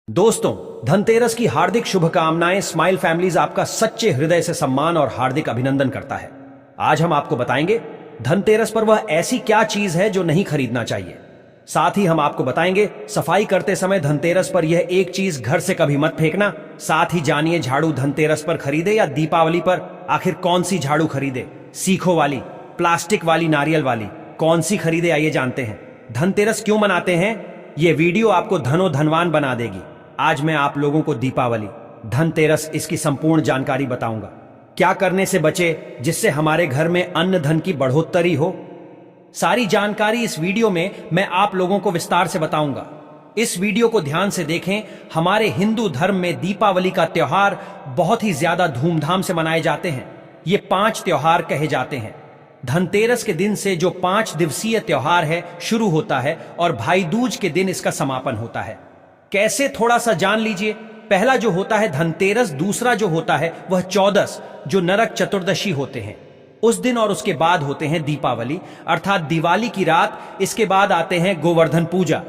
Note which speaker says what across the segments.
Speaker 1: दोस्तों, धनतेरस की हार्दिक शुभकामनाएं। स्माइल फैमिलीज आपका सच्चे हृदय से सम्मान और हार्दिक अभिनंदन करता है। आज हम आपको बताएंगे धनतेरस पर वह ऐसी क्या चीज है जो नहीं खरीदना चाहिए। साथ ही हम आपको बताएंगे सफाई करते समय धनतेरस पर यह एक चीज घर से कभी मत फेंकना। साथ ही जानिए झाड़ू धनतेरस पर खरीदे या दीपावली पर, आखिर कौन सी झाड़ू खरीदे, सीखों वाली, प्लास्टिक वाली, नारियल वाली, कौन सी खरीदे, आइए जानते हैं धनतेरस क्यों मनाते हैं। यह वीडियो आपको धनो धनवान बना देगी। आज मैं आप लोगों को दीपावली, धनतेरस, इसकी संपूर्ण जानकारी बताऊंगा। क्या करने से बचे जिससे हमारे घर में अन्न धन की बढ़ोतरी हो। सारी जानकारी इस वीडियो में मैं आप लोगों को विस्तार से बताऊंगा। इस वीडियो को ध्यान से देखें। हमारे हिंदू धर्म में दीपावली का त्योहार बहुत ही ज्यादा धूमधाम से मनाए जाते हैं। ये 5 त्योहार कहे जाते हैं। धनतेरस के दिन से जो 5 दिवसीय त्योहार है शुरू होता है और भाई दूज के दिन इसका समापन होता है। कैसे, थोड़ा सा जान लीजिए। पहला जो होता है धनतेरस, दूसरा जो होता है वह चौदस, जो नरक चतुर्दशी होते हैं उस दिन, और उसके बाद होते हैं दीपावली अर्थात दिवाली की रात। इसके बाद आते हैं गोवर्धन पूजा।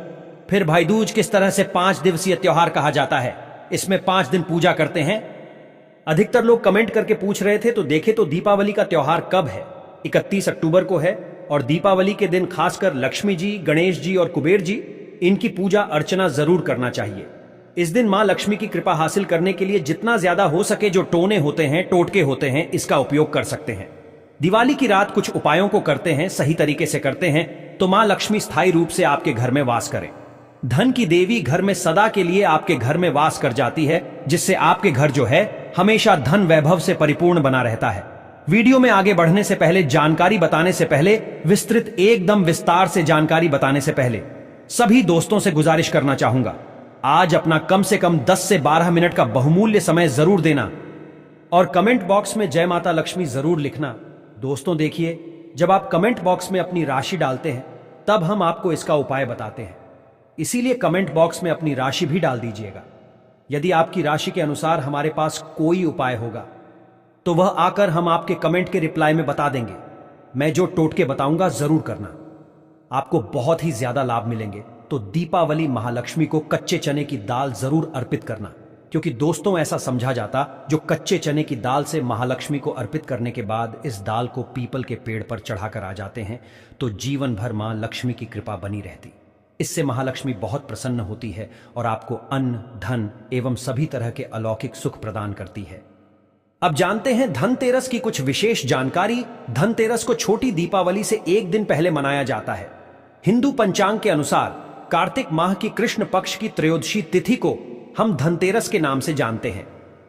Speaker 1: फिर भाई दूज। किस तरह से 5 दिवसीय त्योहार कहा जाता है। इसमें 5 दिन पूजा करते हैं। अधिकतर लोग कमेंट करके पूछ रहे थे, तो देखे तो दीपावली का त्योहार कब है। 31 अक्टूबर को है। और दीपावली के दिन खासकर लक्ष्मी जी, गणेश जी और कुबेर जी, इनकी पूजा अर्चना जरूर करना चाहिए। इस दिन मां लक्ष्मी की कृपा हासिल करने के लिए जितना ज्यादा हो सके जो टोने होते हैं, टोटके होते हैं, इसका उपयोग कर सकते हैं। दिवाली की रात कुछ उपायों को करते हैं, सही तरीके से करते हैं तो मां लक्ष्मी स्थायी रूप से आपके घर में वास करें। धन की देवी घर में सदा के लिए आपके घर में वास कर जाती है, जिससे आपके घर जो है हमेशा धन वैभव से परिपूर्ण बना रहता है। वीडियो में आगे बढ़ने से पहले, जानकारी बताने से पहले, विस्तृत एकदम विस्तार से जानकारी बताने से पहले सभी दोस्तों से गुजारिश करना चाहूंगा, आज अपना कम से कम 10 से 12 मिनट का बहुमूल्य समय जरूर देना और कमेंट बॉक्स में जय माता लक्ष्मी जरूर लिखना। दोस्तों देखिए, जब आप कमेंट बॉक्स में अपनी राशि डालते हैं तब हम आपको इसका उपाय बताते हैं, इसीलिए कमेंट बॉक्स में अपनी राशि भी डाल दीजिएगा। यदि आपकी राशि के अनुसार हमारे पास कोई उपाय होगा तो वह आकर हम आपके कमेंट के रिप्लाई में बता देंगे। मैं जो टोटके बताऊंगा जरूर करना, आपको बहुत ही ज्यादा लाभ मिलेंगे। तो दीपावली महालक्ष्मी को कच्चे चने की दाल जरूर अर्पित करना, क्योंकि दोस्तों ऐसा समझा जाता जो कच्चे चने की दाल से महालक्ष्मी को अर्पित करने के बाद इस दाल को पीपल के पेड़ पर चढ़ाकर आ जाते हैं तो जीवन भर मां लक्ष्मी की कृपा बनी रहती। इससे महालक्ष्मी बहुत प्रसन्न होती है और आपको अन्न, धन एवं सभी तरह के अलौकिक सुख प्रदान करती है। अब जानते हैं धनतेरस की कुछ विशेष जानकारी। धनतेरस को छोटी दीपावली से एक दिन पहले मनाया जाता है। हिंदू पंचांग के अनुसार कार्तिक माह की कृष्ण पक्ष की त्रयोदशी तिथि को हम धनतेरस के नाम से जानते हैं।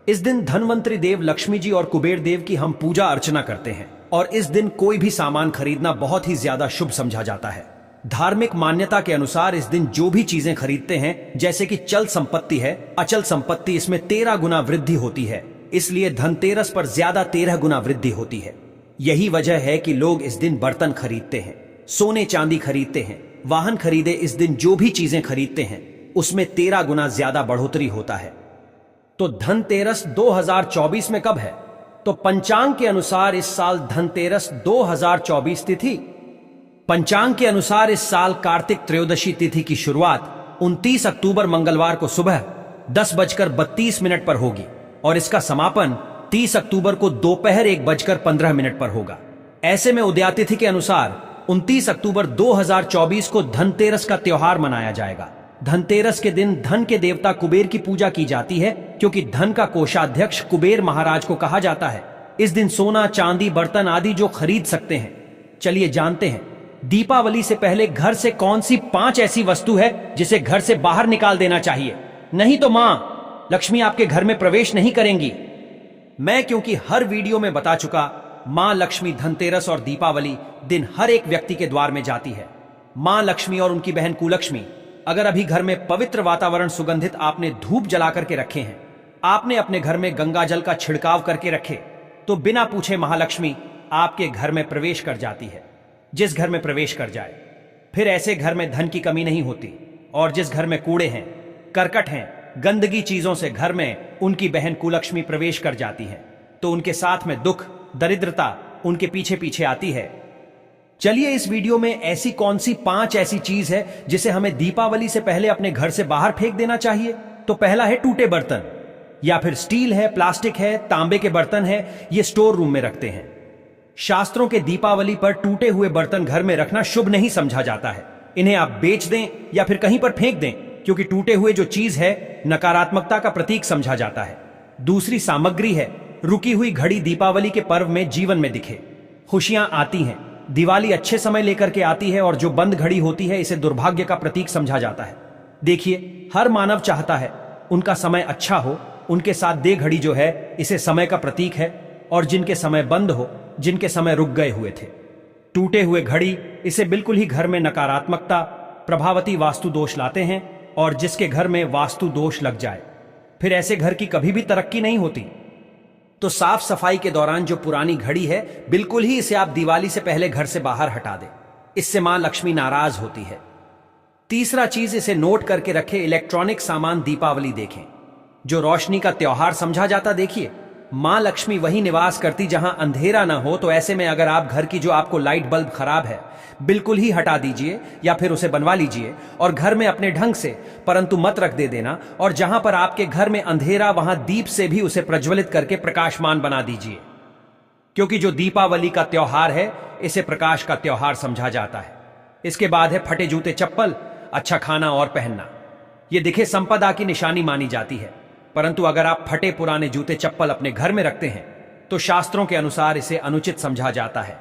Speaker 1: इस दिन धनवंतरी देव लक्ष्मी जी और कुबेर देव की हम पूजा अर्चना करते हैं और इस दिन कोई भी सामान खरीदना बहुत ही ज्यादा शुभ समझा जाता है। धार्मिक मान्यता के अनुसार इस दिन जो भी चीजें खरीदते हैं, जैसे कि चल संपत्ति है, अचल संपत्ति, इसमें 13 गुना वृद्धि होती है। इसलिए धनतेरस पर ज्यादा 13 गुना वृद्धि होती है। यही वजह है कि लोग इस दिन बर्तन खरीदते हैं, सोने चांदी खरीदते हैं, वाहन खरीदे। इस दिन जो भी चीजें खरीदते हैं उसमें 13 गुना ज्यादा बढ़ोतरी होता है। तो धनतेरस 2024 में कब है? तो पंचांग के अनुसार इस साल धनतेरस 2024 तिथि। पंचांग के अनुसार इस साल कार्तिक त्रयोदशी तिथि की शुरुआत 29 अक्टूबर मंगलवार को सुबह 10:32 पर होगी और इसका समापन 30 अक्टूबर को दोपहर 1:15 पर होगा। ऐसे में उदयातिथि के अनुसार 29 अक्टूबर 2024 को धनतेरस का त्योहार मनाया जाएगा। धनतेरस के दिन धन के देवता कुबेर की पूजा की जाती है, क्योंकि धन का कोषाध्यक्ष कुबेर महाराज को कहा जाता है। इस दिन सोना, चांदी, बर्तन आदि जो खरीद सकते हैं। चलिए जानते हैं दीपावली से पहले घर से कौन सी 5 ऐसी वस्तु है जिसे घर से बाहर निकाल देना चाहिए, नहीं तो मां लक्ष्मी आपके घर में प्रवेश नहीं करेंगी। मैं क्योंकि हर वीडियो में बता चुका, मां लक्ष्मी धनतेरस और दीपावली दिन हर एक व्यक्ति के द्वार में जाती है। मां लक्ष्मी और उनकी बहन कुलक्ष्मी, अगर अभी घर में पवित्र वातावरण सुगंधित आपने धूप जला करके रखे हैं, आपने अपने घर में गंगा जल का छिड़काव करके रखे, तो बिना पूछे महालक्ष्मी आपके घर में प्रवेश कर जाती है। जिस घर में प्रवेश कर जाए फिर ऐसे घर में धन की कमी नहीं होती। और जिस घर में कूड़े हैं, करकट हैं, गंदगी चीजों से घर में उनकी बहन कुलक्ष्मी प्रवेश कर जाती है, तो उनके साथ में दुख, दरिद्रता उनके पीछे पीछे आती है। चलिए इस वीडियो में ऐसी कौन सी 5 ऐसी चीज है जिसे हमें दीपावली से पहले अपने घर से बाहर फेंक देना चाहिए। तो पहला है टूटे बर्तन, या फिर स्टील है, प्लास्टिक है, तांबे के बर्तन है, ये स्टोर रूम में रखते हैं। शास्त्रों के दीपावली पर टूटे हुए बर्तन घर में रखना शुभ नहीं समझा जाता है। इन्हें आप बेच दें या फिर कहीं पर फेंक दें, क्योंकि टूटे हुए जो चीज है नकारात्मकता का प्रतीक समझा जाता है। दूसरी सामग्री है रुकी हुई घड़ी, दीपावली के पर्व में जीवन में दिखे। खुशियां आती हैं, दिवाली अच्छे समय लेकर के आती है, और जो बंद घड़ी होती है इसे दुर्भाग्य का प्रतीक समझा जाता है। देखिए, हर मानव चाहता है उनका समय अच्छा हो, उनके साथ दे घड़ी जो है इसे समय का प्रतीक है, और जिनके समय बंद हो, जिनके समय रुक गए हुए थे। टूटे हुए घड़ी इसे बिल्कुल ही घर में नकारात्मकता, प्रभावती वास्तु दोष लाते हैं, और जिसके घर में वास्तु दोष लग जाए फिर ऐसे घर की कभी भी तरक्की नहीं होती। तो साफ सफाई के दौरान जो पुरानी घड़ी है बिल्कुल ही इसे आप दिवाली से पहले घर से बाहर हटा दें, इससे मां लक्ष्मी नाराज होती है। तीसरा चीज, इसे नोट करके रखें, इलेक्ट्रॉनिक सामान दीपावली देखें, जो रोशनी का त्योहार समझा जाता। देखिए, मां लक्ष्मी वही निवास करती जहां अंधेरा ना हो, तो ऐसे में अगर आप घर की जो आपको लाइट बल्ब खराब है बिल्कुल ही हटा दीजिए या फिर उसे बनवा लीजिए, और घर में अपने ढंग से, परंतु मत रख दे देना। और जहां पर आपके घर में अंधेरा, वहां दीप से भी उसे प्रज्वलित करके प्रकाशमान बना दीजिए, क्योंकि जो दीपावली का त्योहार है इसे प्रकाश का त्योहार समझा जाता है। इसके बाद है फटे जूते चप्पल, अच्छा खाना और पहनना। यह दिखे संपदा की निशानी मानी जाती है, परंतु अगर आप फटे पुराने जूते चप्पल अपने घर में रखते हैं तो शास्त्रों के अनुसार इसे अनुचित समझा जाता है।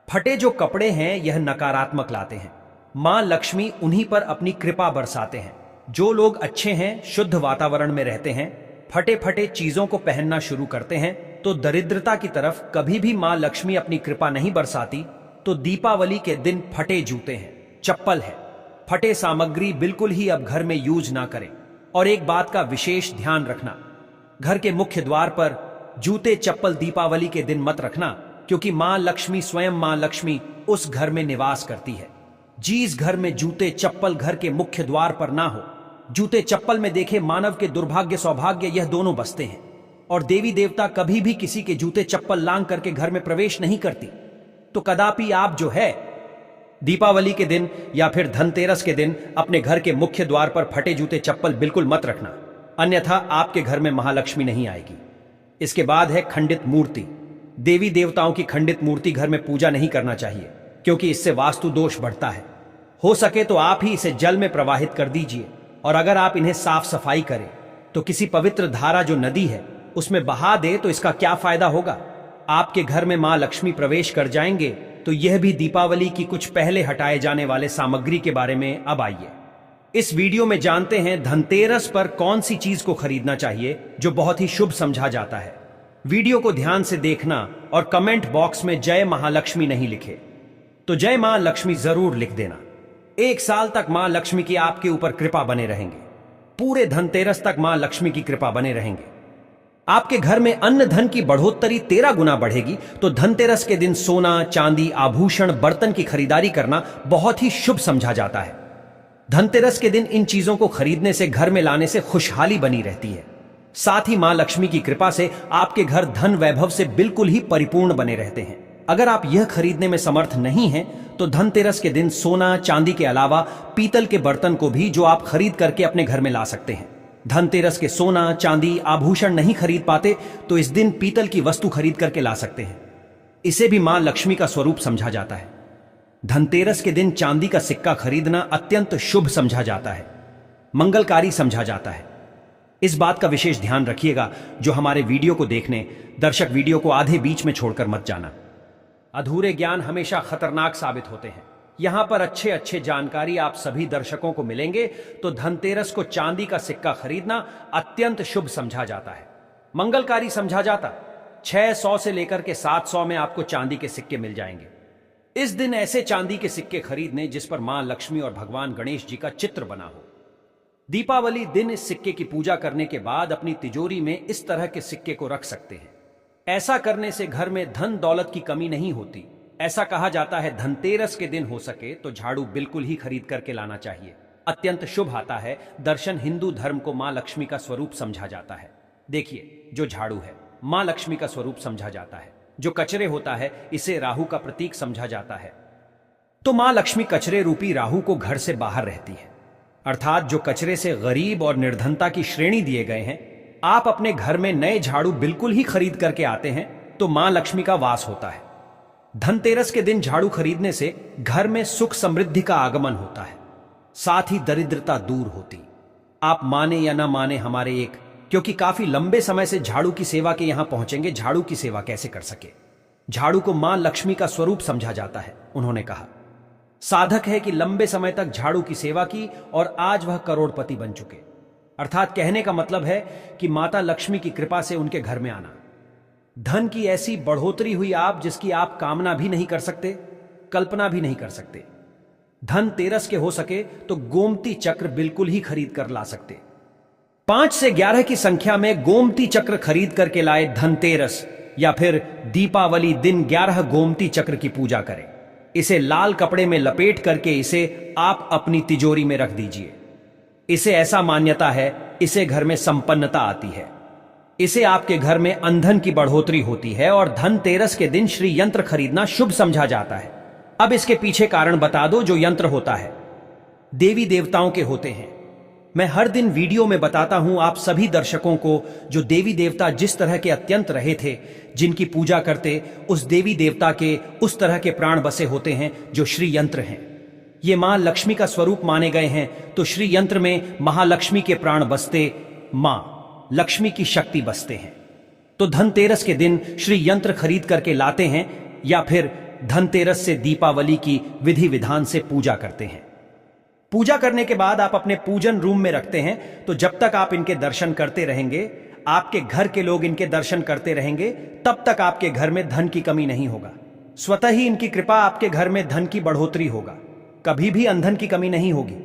Speaker 1: फटे जो कपड़े हैं यह नकारात्मक लाते हैं। मां लक्ष्मी उन्हीं पर अपनी कृपा बरसाते हैं। जो लोग अच्छे हैं, शुद्ध वातावरण में रहते हैं, फटे फटे चीजों को पहनना शुरू करते हैं, तो दरिद्रता की तरफ कभी भी मां लक्ष्मी अपनी कृपा नहीं बरसाती। तो दीपावली के दिन फटे जूते हैं, चप्पल है, फटे सामग्री बिल्कुल ही अब घर में यूज ना करें। और एक बात का विशेष ध्यान रखना, घर के मुख्य द्वार पर जूते चप्पल दीपावली के दिन मत रखना, क्योंकि मां लक्ष्मी, स्वयं मां लक्ष्मी उस घर में निवास करती है। जिस घर में जूते चप्पल घर के मुख्य द्वार पर ना हो, जूते चप्पल में देखे मानव के दुर्भाग्य सौभाग्य यह दोनों बसते हैं, और देवी देवता कभी भी किसी के जूते चप्पल लांग करके घर में प्रवेश नहीं करती। तो कदापि आप जो है दीपावली के दिन या फिर धनतेरस के दिन अपने घर के मुख्य द्वार पर फटे जूते चप्पल बिल्कुल मत रखना, अन्यथा आपके घर में महालक्ष्मी नहीं आएगी। इसके बाद है खंडित मूर्ति। देवी देवताओं की खंडित मूर्ति घर में पूजा नहीं करना चाहिए, क्योंकि इससे वास्तु दोष बढ़ता है। हो सके तो आप ही इसे जल में प्रवाहित कर दीजिए, और अगर आप इन्हें साफ सफाई करें तो किसी पवित्र धारा जो नदी है उसमें बहा दे, तो इसका क्या फायदा होगा? आपके घर में मां लक्ष्मी प्रवेश कर जाएंगे। तो यह भी दीपावली की कुछ पहले हटाए जाने वाले सामग्री के बारे में अब आइए इस वीडियो में जानते हैं धनतेरस पर कौन सी चीज को खरीदना चाहिए जो बहुत ही शुभ समझा जाता है। वीडियो को ध्यान से देखना और कमेंट बॉक्स में जय महालक्ष्मी नहीं लिखे तो जय मां लक्ष्मी जरूर लिख देना। एक साल तक मां लक्ष्मी की आपके ऊपर कृपा बने रहेंगे। पूरे धनतेरस तक मां लक्ष्मी की कृपा बने रहेंगे। आपके घर में अन्न धन की बढ़ोतरी 13 गुना बढ़ेगी। तो धनतेरस के दिन सोना, चांदी, आभूषण, बर्तन की खरीदारी करना बहुत ही शुभ समझा जाता है। धनतेरस के दिन इन चीजों को खरीदने से, घर में लाने से खुशहाली बनी रहती है। साथ ही मां लक्ष्मी की कृपा से आपके घर धन वैभव से बिल्कुल ही परिपूर्ण बने रहते हैं। अगर आप यह खरीदने में समर्थ नहीं हैं, तो धनतेरस के दिन सोना, चांदी के अलावा पीतल के बर्तन को भी जो आप खरीद करके अपने घर में ला सकते हैं। धनतेरस के सोना, चांदी, आभूषण नहीं खरीद पाते तो इस दिन पीतल की वस्तु खरीद करके ला सकते हैं। इसे भी मां लक्ष्मी का स्वरूप समझा जाता है। धनतेरस के दिन चांदी का सिक्का खरीदना अत्यंत शुभ समझा जाता है, मंगलकारी समझा जाता है। इस बात का विशेष ध्यान रखिएगा जो हमारे वीडियो को देखने, दर्शक वीडियो को आधे बीच में छोड़कर मत जाना। अधूरे ज्ञान हमेशा खतरनाक साबित होते हैं। यहां पर अच्छे अच्छे जानकारी आप सभी दर्शकों को मिलेंगे। तो धनतेरस को चांदी का सिक्का खरीदना अत्यंत शुभ समझा जाता है, मंगलकारी समझा जाता। 600 से लेकर के 700 में आपको चांदी के सिक्के मिल जाएंगे। इस दिन ऐसे चांदी के सिक्के खरीदने जिस पर मां लक्ष्मी और भगवान गणेश जी का चित्र बना हो। दीपावली दिन इस सिक्के की पूजा करने के बाद अपनी तिजोरी में इस तरह के सिक्के को रख सकते हैं। ऐसा करने से घर में धन दौलत की कमी नहीं होती। ऐसा कहा जाता है धनतेरस के दिन हो सके तो झाड़ू बिल्कुल ही खरीद करके लाना चाहिए, अत्यंत शुभ आता है। दर्शन हिंदू धर्म को मां लक्ष्मी का स्वरूप समझा जाता है। देखिए, जो झाड़ू है मां लक्ष्मी का स्वरूप समझा जाता है। जो कचरे होता है इसे राहु का प्रतीक समझा जाता है। तो मां लक्ष्मी कचरे रूपी राहु को घर से बाहर रहती है। अर्थात जो कचरे से गरीब और निर्धनता की श्रेणी दिए गए हैं, आप अपने घर में नए झाड़ू बिल्कुल ही खरीद करके आते हैं तो मां लक्ष्मी का वास होता है। धनतेरस के दिन झाड़ू खरीदने से घर में सुख समृद्धि का आगमन होता है, साथ ही दरिद्रता दूर होती। आप माने या ना माने हमारे क्योंकि काफी लंबे समय से झाड़ू की सेवा के यहां पहुंचेंगे, झाड़ू की सेवा कैसे कर सके। झाड़ू को मां लक्ष्मी का स्वरूप समझा जाता है। उन्होंने कहा, साधक है कि लंबे समय तक झाड़ू की सेवा की और आज वह करोड़पति बन चुके। अर्थात कहने का मतलब है कि माता लक्ष्मी की कृपा से उनके घर में आना। धन की ऐसी बढ़ोतरी हुई आप जिसकी आप कामना भी नहीं कर सकते, कल्पना भी नहीं कर सकते। धनतेरस के हो सके तो गोमती चक्र बिल्कुल ही खरीद कर ला सकते। 5 से 11 की संख्या में गोमती चक्र खरीद करके लाए धनतेरस या फिर दीपावली दिन 11 गोमती चक्र की पूजा करें। इसे लाल कपड़े में लपेट करके इसे आप अपनी तिजोरी में रख दीजिए। इसे ऐसा मान्यता है, इसे घर में संपन्नता आती है, इसे आपके घर में अंधन की बढ़ोतरी होती है और धनतेरस के दिन श्री यंत्र खरीदना शुभ समझा जाता है। अब इसके पीछे कारण बता दो। जो यंत्र होता है देवी देवताओं के होते हैं। मैं हर दिन वीडियो में बताता हूं आप सभी दर्शकों को, जो देवी देवता जिस तरह के अत्यंत रहे थे, जिनकी पूजा करते, उस देवी देवता के उस तरह के प्राण बसे होते हैं जो श्री यंत्र हैं। ये मां लक्ष्मी का स्वरूप माने गए हैं, तो श्री यंत्र में महालक्ष्मी के प्राण बसते, मां लक्ष्मी की शक्ति बसते हैं। तो धनतेरस के दिन श्री यंत्र खरीद करके लाते हैं या फिर धनतेरस से दीपावली की विधि विधान से पूजा करते हैं। पूजा करने के बाद आप अपने पूजन रूम में रखते हैं, तो जब तक आप इनके दर्शन करते रहेंगे, आपके घर के लोग इनके दर्शन करते रहेंगे, तब तक आपके घर में धन की कमी नहीं होगा। स्वतः ही इनकी कृपा आपके घर में धन की बढ़ोतरी होगा, कभी भी अंधन की कमी नहीं होगी।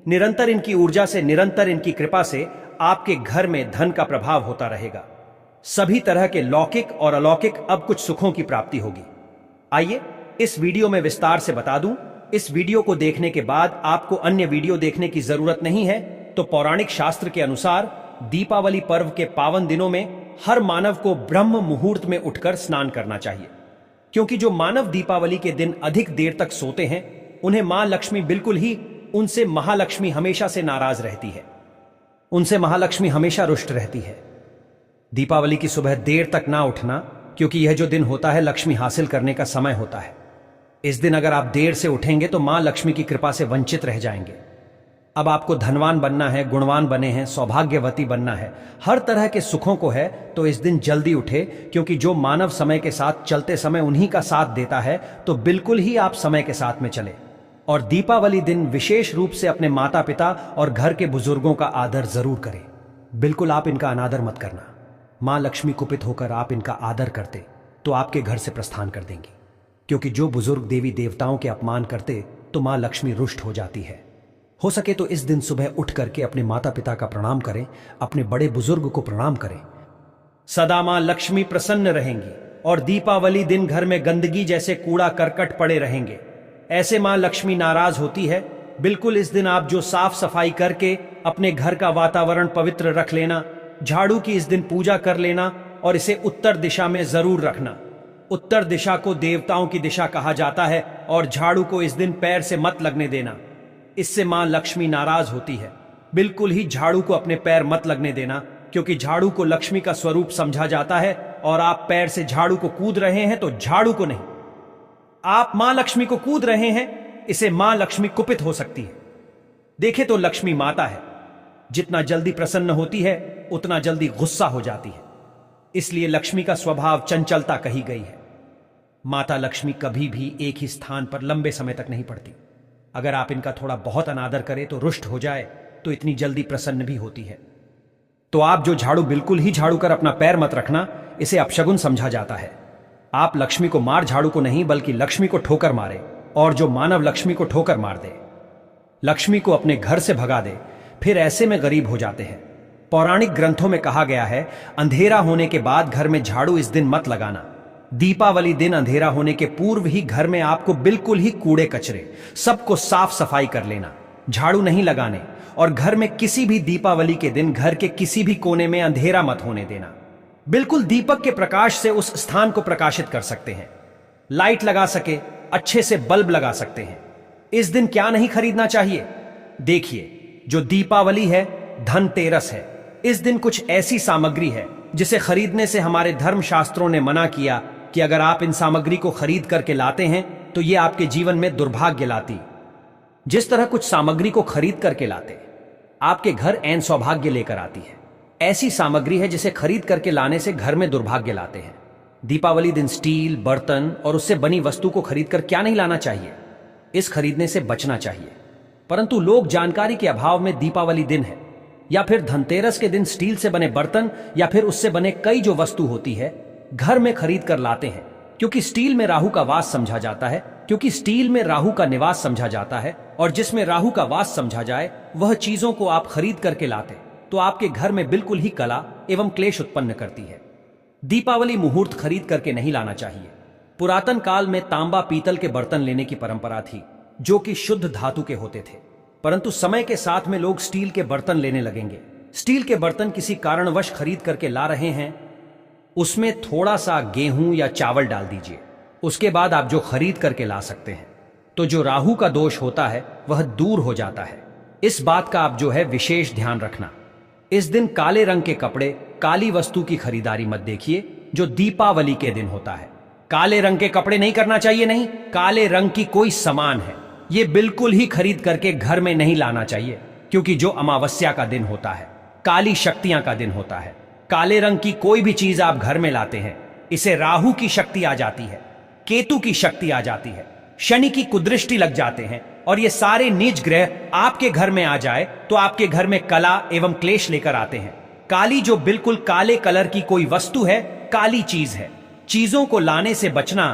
Speaker 1: निरंतर इनकी ऊर्जा से, निरंतर इनकी कृपा से आपके घर में धन का प्रभाव होता रहेगा। सभी तरह के लौकिक और अलौकिक अब कुछ सुखों की प्राप्ति होगी। आइए इस वीडियो में विस्तार से बता दूं। इस वीडियो को देखने के बाद आपको अन्य वीडियो देखने की जरूरत नहीं है। तो पौराणिक शास्त्र के अनुसार दीपावली पर्व के पावन दिनों में हर मानव को ब्रह्म मुहूर्त में उठकर स्नान करना चाहिए, क्योंकि जो मानव दीपावली के दिन अधिक देर तक सोते हैं, उन्हें मां लक्ष्मी बिल्कुल ही, उनसे महालक्ष्मी हमेशा से नाराज रहती है, उनसे महालक्ष्मी हमेशा रुष्ट रहती है। दीपावली की सुबह देर तक ना उठना, क्योंकि यह जो दिन होता है लक्ष्मी हासिल करने का समय होता है। इस दिन अगर आप देर से उठेंगे तो मां लक्ष्मी की कृपा से वंचित रह जाएंगे। अब आपको धनवान बनना है, गुणवान बने हैं, सौभाग्यवती बनना है, हर तरह के सुखों को है, तो इस दिन जल्दी उठे, क्योंकि जो मानव समय के साथ चलते समय उन्हीं का साथ देता है, तो बिल्कुल ही आप समय के साथ में चले। और दीपावली दिन विशेष रूप से अपने माता पिता और घर के बुजुर्गों का आदर जरूर करें। बिल्कुल आप इनका अनादर मत करना। मां लक्ष्मी कुपित होकर आप इनका आदर करते तो आपके घर से प्रस्थान कर देंगी, क्योंकि जो बुजुर्ग देवी देवताओं के अपमान करते तो मां लक्ष्मी रुष्ट हो जाती है। हो सके तो इस दिन सुबह उठ करके अपने माता पिता का प्रणाम करें, अपने बड़े बुजुर्ग को प्रणाम करें। सदा मां लक्ष्मी प्रसन्न रहेंगी और दीपावली दिन घर में गंदगी जैसे कूड़ा करकट पड़े रहेंगे, ऐसे मां लक्ष्मी नाराज होती है। बिल्कुल इस दिन आप जो साफ सफाई करके अपने घर का वातावरण पवित्र रख लेना, झाड़ू की इस दिन पूजा कर लेना और इसे उत्तर दिशा में जरूर रखना। उत्तर दिशा को देवताओं की दिशा कहा जाता है और झाड़ू को इस दिन पैर से मत लगने देना, इससे मां लक्ष्मी नाराज होती है। बिल्कुल ही झाड़ू को अपने पैर मत लगने देना, क्योंकि झाड़ू को लक्ष्मी का स्वरूप समझा जाता है और आप पैर से झाड़ू को कूद रहे हैं तो झाड़ू को नहीं, आप मां लक्ष्मी को कूद रहे हैं, इसे मां लक्ष्मी कुपित हो सकती है। देखे तो लक्ष्मी माता है, जितना जल्दी प्रसन्न होती है उतना जल्दी गुस्सा हो जाती है, इसलिए लक्ष्मी का स्वभाव चंचलता कही गई है। माता लक्ष्मी कभी भी एक ही स्थान पर लंबे समय तक नहीं पड़ती। अगर आप इनका थोड़ा बहुत अनादर करें तो रुष्ट हो जाए तो इतनी जल्दी प्रसन्न भी होती है। तो आप जो झाड़ू बिल्कुल ही झाड़ू कर अपना पैर मत रखना, इसे अपशगुन समझा जाता है। आप लक्ष्मी को मार झाड़ू को नहीं, बल्कि लक्ष्मी को ठोकर मारे, और जो मानव लक्ष्मी को ठोकर मार दे, लक्ष्मी को अपने घर से भगा दे, फिर ऐसे में गरीब हो जाते हैं। पौराणिक ग्रंथों में कहा गया है, अंधेरा होने के बाद घर में झाड़ू इस दिन मत लगाना। दीपावली दिन अंधेरा होने के पूर्व ही घर में आपको बिल्कुल ही कूड़े कचरे सबको साफ सफाई कर लेना, झाड़ू नहीं लगाने। और घर में किसी भी दीपावली के दिन घर के किसी भी कोने में अंधेरा मत होने देना। बिल्कुल दीपक के प्रकाश से उस स्थान को प्रकाशित कर सकते हैं, लाइट लगा सके, अच्छे से बल्ब लगा सकते हैं। इस दिन क्या नहीं खरीदना चाहिए? देखिए, जो दीपावली है, धनतेरस है। इस दिन कुछ ऐसी सामग्री है जिसे खरीदने से हमारे धर्म शास्त्रों ने मना किया कि अगर आप इन सामग्री को खरीद करके लाते हैं तो ये आपके जीवन में दुर्भाग्य लाती। जिस तरह कुछ सामग्री को खरीद करके लाते आपके घर ऐन सौभाग्य लेकर आती है, ऐसी सामग्री है जिसे खरीद करके लाने से घर में दुर्भाग्य लाते हैं। दीपावली दिन स्टील, बर्तन और उससे बनी वस्तु को खरीदकर क्या नहीं लाना चाहिए, इस खरीदने से बचना चाहिए। परंतु लोग जानकारी के अभाव में दीपावली दिन है या फिर धनतेरस के दिन स्टील से बने बर्तन या फिर उससे बने कई जो वस्तु होती है घर में खरीद कर लाते हैं, क्योंकि स्टील में राहु का वास समझा जाता है, क्योंकि स्टील में राहु का निवास समझा जाता है, और जिसमें राहु का वास समझा जाए वह चीजों को आप खरीद करके लाते तो आपके घर में बिल्कुल ही कला एवं क्लेश उत्पन्न करती है। दीपावली मुहूर्त खरीद करके नहीं लाना चाहिए। पुरातन काल में तांबा पीतल के बर्तन लेने की परंपरा थी जो कि शुद्ध धातु के होते थे, परंतु समय के साथ में लोग स्टील के बर्तन लेने लगेंगे। स्टील के बर्तन किसी कारणवश खरीद करके ला रहे हैं, उसमें थोड़ा सा गेहूं या चावल डाल दीजिए, उसके बाद आप जो खरीद करके ला सकते हैं तो जो राहु का दोष होता है वह दूर हो जाता है। इस बात का आप जो है विशेष ध्यान रखना। इस दिन काले रंग के कपड़े, काली वस्तु की खरीदारी मत देखिए जो दीपावली के दिन होता है। काले रंग के कपड़े नहीं करना चाहिए, नहीं, काले रंग की कोई सामान है ये बिल्कुल ही खरीद करके घर में नहीं लाना चाहिए, क्योंकि जो अमावस्या का दिन होता है, काली शक्तियां का दिन होता है। काले रंग की कोई भी चीज आप घर में लाते हैं, इसे राहु की शक्ति आ जाती है, केतु की शक्ति आ जाती है, शनि की कुदृष्टि लग जाते हैं, और ये सारे नीच ग्रह आपके घर में आ जाए तो आपके घर में कला एवं क्लेश लेकर आते हैं। काली जो बिल्कुल काले कलर की कोई वस्तु है, काली चीज है, चीजों को लाने से बचना।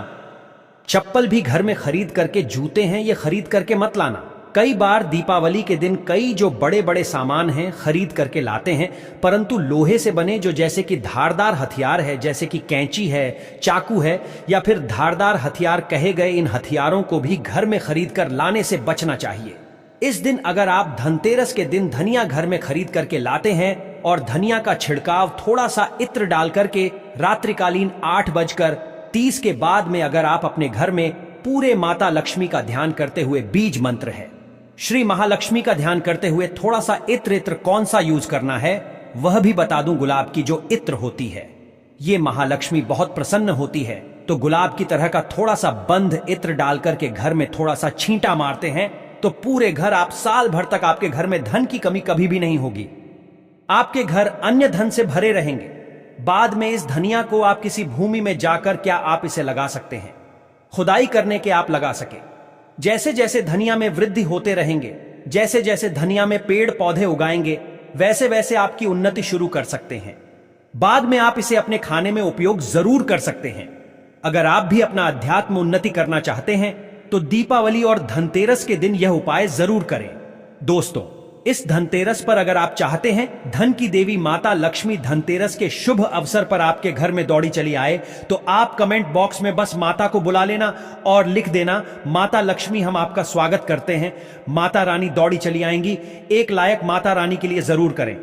Speaker 1: चप्पल भी घर में खरीद करके, जूते हैं ये खरीद करके मत लाना। कई बार दीपावली के दिन कई जो बड़े बड़े सामान हैं खरीद करके लाते हैं, परंतु लोहे से बने जो जैसे कि धारदार हथियार है, जैसे कि कैंची है, चाकू है, या फिर धारदार हथियार कहे गए इन हथियारों को भी घर में खरीद कर लाने से बचना चाहिए। इस दिन अगर आप धनतेरस के दिन धनिया घर में खरीद करके लाते हैं और धनिया का छिड़काव थोड़ा सा इत्र डाल करके रात्रिकालीन 8:30 के बाद में अगर आप अपने घर में पूरे माता लक्ष्मी का ध्यान करते हुए, बीज मंत्र है श्री महालक्ष्मी का ध्यान करते हुए थोड़ा सा इत्र कौन सा यूज करना है वह भी बता दूं। गुलाब की जो इत्र होती है ये महालक्ष्मी बहुत प्रसन्न होती है, तो गुलाब की तरह का थोड़ा सा बंद इत्र डाल करके घर में थोड़ा सा छींटा मारते हैं तो पूरे घर, आप साल भर तक आपके घर में धन की कमी कभी भी नहीं होगी। आपके घर अन्य धन से भरे रहेंगे। बाद में इस धनिया को आप किसी भूमि में जाकर क्या आप इसे लगा सकते हैं, खुदाई करने के आप लगा सके। जैसे जैसे धनिया में वृद्धि होते रहेंगे, जैसे जैसे धनिया में पेड़ पौधे उगाएंगे, वैसे वैसे आपकी उन्नति शुरू कर सकते हैं। बाद में आप इसे अपने खाने में उपयोग जरूर कर सकते हैं। अगर आप भी अपना अध्यात्म उन्नति करना चाहते हैं तो दीपावली और धनतेरस के दिन यह उपाय जरूर करें। दोस्तों, इस धनतेरस पर अगर आप चाहते हैं धन की देवी माता लक्ष्मी धनतेरस के शुभ अवसर पर आपके घर में दौड़ी चली आए, तो आप कमेंट बॉक्स में बस माता को बुला लेना और लिख देना, माता लक्ष्मी हम आपका स्वागत करते हैं, माता रानी दौड़ी चली आएंगी। एक लायक माता रानी के लिए जरूर करें।